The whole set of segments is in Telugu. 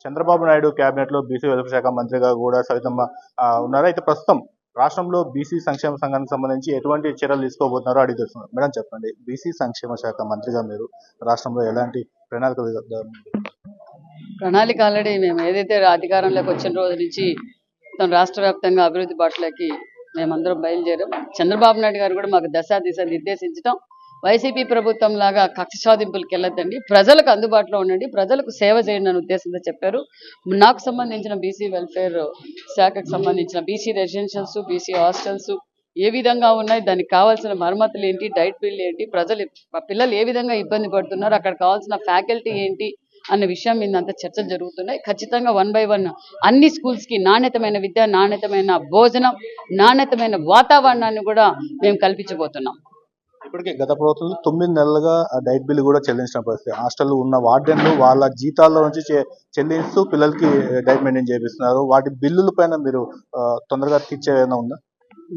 చంద్రబాబు నాయుడు కేబినెట్ లో బీసీ వెల్ఫేర్ శాఖ మంత్రిగా కూడా సవితమ్మ ఉన్నారు. అయితే ప్రస్తుతం రాష్ట్రంలో బీసీ సంక్షేమ సంఘానికి సంబంధించి ఎటువంటి చర్యలు తీసుకోబోతున్నారో అడిగి తెలుస్తున్నారు. మేడం చెప్పండి, బీసీ సంక్షేమ శాఖ మంత్రిగా మీరు రాష్ట్రంలో ఎలాంటి ప్రణాళిక ఆల్రెడీ మేము ఏదైతే అధికారంలోకి వచ్చిన రోజు నుంచి మొత్తం రాష్ట్ర వ్యాప్తంగా అభివృద్ధి బాటలోకి మేమందరం బయలుదేరాం. చంద్రబాబు నాయుడు గారు కూడా మాకు దశ దిశ నిర్దేశించడం, వైసీపీ ప్రభుత్వం లాగా కక్ష సాధింపులకు వెళ్ళొద్దండి, ప్రజలకు అందుబాటులో ఉండండి, ప్రజలకు సేవ చేయండి అనే ఉద్దేశంతో చెప్పారు. నాకు సంబంధించిన బీసీ వెల్ఫేర్ శాఖకు సంబంధించిన బీసీ రెసిడెన్షియల్స్, బీసీ హాస్టల్స్ ఏ విధంగా ఉన్నాయి, దానికి కావాల్సిన మరమ్మతులు ఏంటి, డైట్ బిల్ ఏంటి, పిల్లలు ఏ విధంగా ఇబ్బంది పడుతున్నారు, అక్కడ కావాల్సిన ఫ్యాకల్టీ ఏంటి అన్న విషయం మీద అంతా చర్చలు జరుగుతున్నాయి. ఖచ్చితంగా 1 by 1 అన్ని స్కూల్స్కి నాణ్యతమైన విద్య, నాణ్యతమైన భోజనం, నాణ్యతమైన వాతావరణాన్ని కూడా మేము కల్పించబోతున్నాం. ఇప్పటికే గత ప్రభుత్వంలో 9 నెలలుగా డైట్ బిల్ కూడా చెల్లించిన పరిస్థితి. హాస్టల్ ఉన్న వార్డెన్లు వాళ్ళ జీతాల్లో నుంచి చెల్లిస్తూ పిల్లలకి డైట్ మెయింటైన్ చేపిస్తున్నారు. వాటి బిల్లుల పైన మీరు తొందరగా తీర్చే ఏమైనా ఉందా?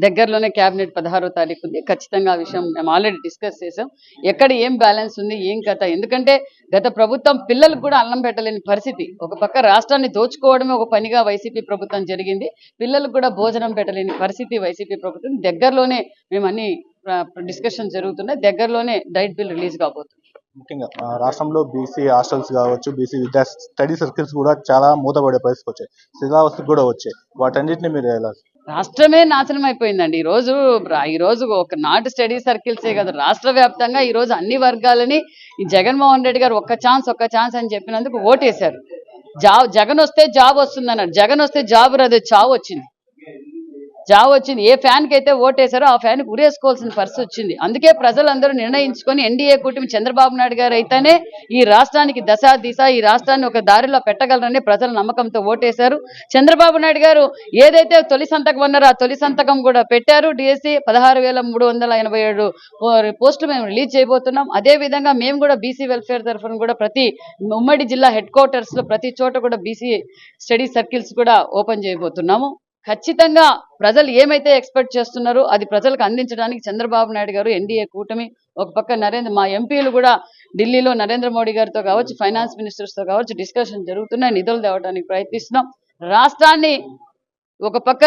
దగ్గరలోనే క్యాబినెట్ 16వ తారీఖు ఉంది. ఖచ్చితంగా ఆ విషయం మేము ఆల్రెడీ డిస్కస్ చేసాం. ఎక్కడ ఏం బ్యాలెన్స్ ఉంది, ఏం కథ, ఎందుకంటే గత ప్రభుత్వం పిల్లలకు కూడా అన్నం పెట్టలేని పరిస్థితి. ఒక పక్క రాష్ట్రాన్ని దోచుకోవడమే ఒక పనిగా వైసీపీ ప్రభుత్వం జరిగింది, పిల్లలకు కూడా భోజనం పెట్టలేని పరిస్థితి వైసీపీ ప్రభుత్వం. దగ్గరలోనే మేము అన్ని డిస్కషన్ జరుగుతున్నాయి, దగ్గరలోనే డైట్ బిల్ రిలీజ్ కాబోతుంది. ముఖ్యంగా రాష్ట్రంలో బీసీ హాస్టల్స్ కావచ్చు, బీసీ విద్యా స్టడీ సర్కిల్స్ కూడా చాలా మూతపడే పరిస్థితి వచ్చాయి, శిలావస్థకు కూడా వచ్చాయి. వాటన్నిటిని మీరు ఎలా? రాష్ట్రమే నాశనం అయిపోయిందండి. ఈ రోజు ఒక నాట్ స్టడీ సర్కిల్సే కదా, రాష్ట్ర వ్యాప్తంగా ఈ రోజు అన్ని వర్గాలని ఈ జగన్మోహన్ రెడ్డి గారు ఒక్క ఛాన్స్ అని చెప్పినందుకు ఓటేశారు. జగన్ వస్తే జాబ్ వస్తుంది అన్నాడు, జగన్ వస్తే జాబ్ రాదు, చావు వచ్చింది. ఏ ఫ్యాన్కి అయితే ఓటేశారో ఆ ఫ్యాన్కి ఉరేసుకోవాల్సిన పరిస్థితి వచ్చింది. అందుకే ప్రజలందరూ నిర్ణయించుకొని ఎన్డీఏ కూటమి చంద్రబాబు నాయుడు గారు అయితేనే ఈ రాష్ట్రానికి దశ దిశ, ఈ రాష్ట్రాన్ని ఒక దారిలో పెట్టగలరని ప్రజల నమ్మకంతో ఓటేశారు. చంద్రబాబు నాయుడు గారు ఏదైతే తొలి సంతకం అన్నారో ఆ తొలి సంతకం కూడా పెట్టారు. డిఎస్సి 16,387 పోస్టులు మేము రిలీజ్ చేయబోతున్నాం. అదేవిధంగా మేము కూడా బీసీ వెల్ఫేర్ తరఫున కూడా ప్రతి ఉమ్మడి జిల్లా హెడ్ క్వార్టర్స్ లో ప్రతి చోట కూడా బీసీ స్టడీ సర్కిల్స్ కూడా ఓపెన్ చేయబోతున్నాము. ఖచ్చితంగా ప్రజలు ఏమైతే ఎక్స్పెక్ట్ చేస్తున్నారో అది ప్రజలకు అందించడానికి చంద్రబాబు నాయుడు గారు, ఎన్డీఏ కూటమి, ఒక పక్క మా ఎంపీలు కూడా ఢిల్లీలో నరేంద్ర మోడీ గారితో కావచ్చు, ఫైనాన్స్ మినిస్టర్స్తో కావచ్చు డిస్కషన్ జరుగుతున్నాయి, నిధులు తేవడానికి ప్రయత్నిస్తున్నాం. రాష్ట్రాన్ని ఒక పక్క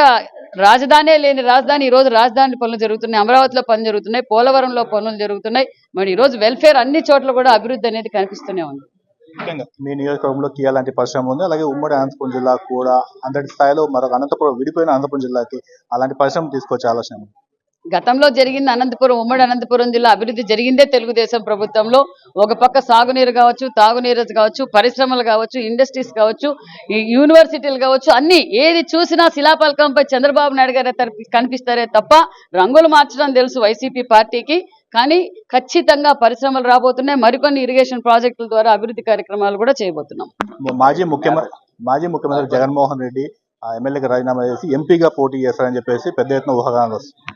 రాజధానే లేని రాజధాని, ఈరోజు రాజధాని పనులు జరుగుతున్నాయి, అమరావతిలో పనులు జరుగుతున్నాయి, పోలవరంలో పనులు జరుగుతున్నాయి. మరి ఈరోజు వెల్ఫేర్ అన్ని చోట్ల కూడా అభివృద్ధి అనేది కనిపిస్తూనే ఉంది. ముఖ్యంగా మీ నియోజకవర్గంలో కియా లాంటి పరిశ్రమ ఉంది, అలాగే ఉమ్మడి అనంతపురం జిల్లా కూడా అంతటి స్థాయిలో మరొక విడిపోయిన అనంతపురం జిల్లాకి అలాంటి పరిశ్రమ తీసుకొచ్చే ఆలోచన. గతంలో జరిగింది ఉమ్మడి అనంతపురం జిల్లా అభివృద్ధి జరిగిందే తెలుగుదేశం ప్రభుత్వంలో. ఒక పక్క సాగునీరు కావచ్చు, తాగునీరు కావచ్చు, పరిశ్రమలు కావచ్చు, ఇండస్ట్రీస్ కావచ్చు, యూనివర్సిటీలు కావచ్చు, అన్ని ఏది చూసినా శిలాపలకంపై చంద్రబాబు నాయుడు గారు కనిపిస్తారే తప్ప రంగులు మార్చడం తెలుసు వైసీపీ పార్టీకి. కానీ ఖచ్చితంగా పరిశ్రమలు రాబోతున్నాయి, మరికొన్ని ఇరిగేషన్ ప్రాజెక్టుల ద్వారా అభివృద్ధి కార్యక్రమాలు కూడా చేయబోతున్నాం. మాజీ ముఖ్యమంత్రి జగన్మోహన్ రెడ్డి ఎమ్మెల్యేగా రాజీనామా చేసి ఎంపీగా పోటీ చేస్తారని చెప్పేసి పెద్ద ఎత్తున ఊహాగానాలు వస్తుంది.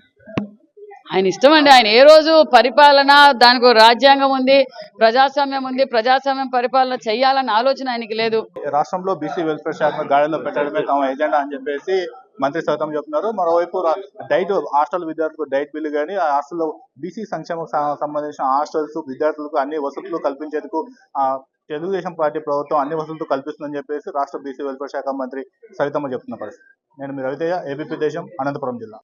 ఆయన ఇష్టం అండి. ఆయన ఏ రోజు పరిపాలన, దానికి రాజ్యాంగం ఉంది, ప్రజాస్వామ్యం ఉంది, ప్రజాస్వామ్యం పరిపాలన చేయాలన్న ఆలోచన ఆయనకి లేదు. రాష్ట్రంలో బీసీ వెల్ఫేర్ శాఖ గాడిలో పెట్టడమే తమ ఎజెండా అని చెప్పేసి మంత్రి సైతం చెప్తున్నారు. మరోవైపు హాస్టల్ విద్యార్థులకు డైట్ బిల్లు కానీ, ఆ హాస్టల్లో బీసీ సంక్షేమ సంబంధించిన హాస్టల్స్ విద్యార్థులకు అన్ని వసతులు కల్పించేందుకు తెలుగుదేశం పార్టీ ప్రభుత్వం అన్ని వసతులు కల్పిస్తుందని చెప్పేసి రాష్ట్ర బీసీ వెల్ఫేర్ శాఖ మంత్రి సవితమ్మ చెప్తున్న పరిస్థితి. నేను మీ రవితేజ, ఏబీపీ దేశం, అనంతపురం జిల్లా.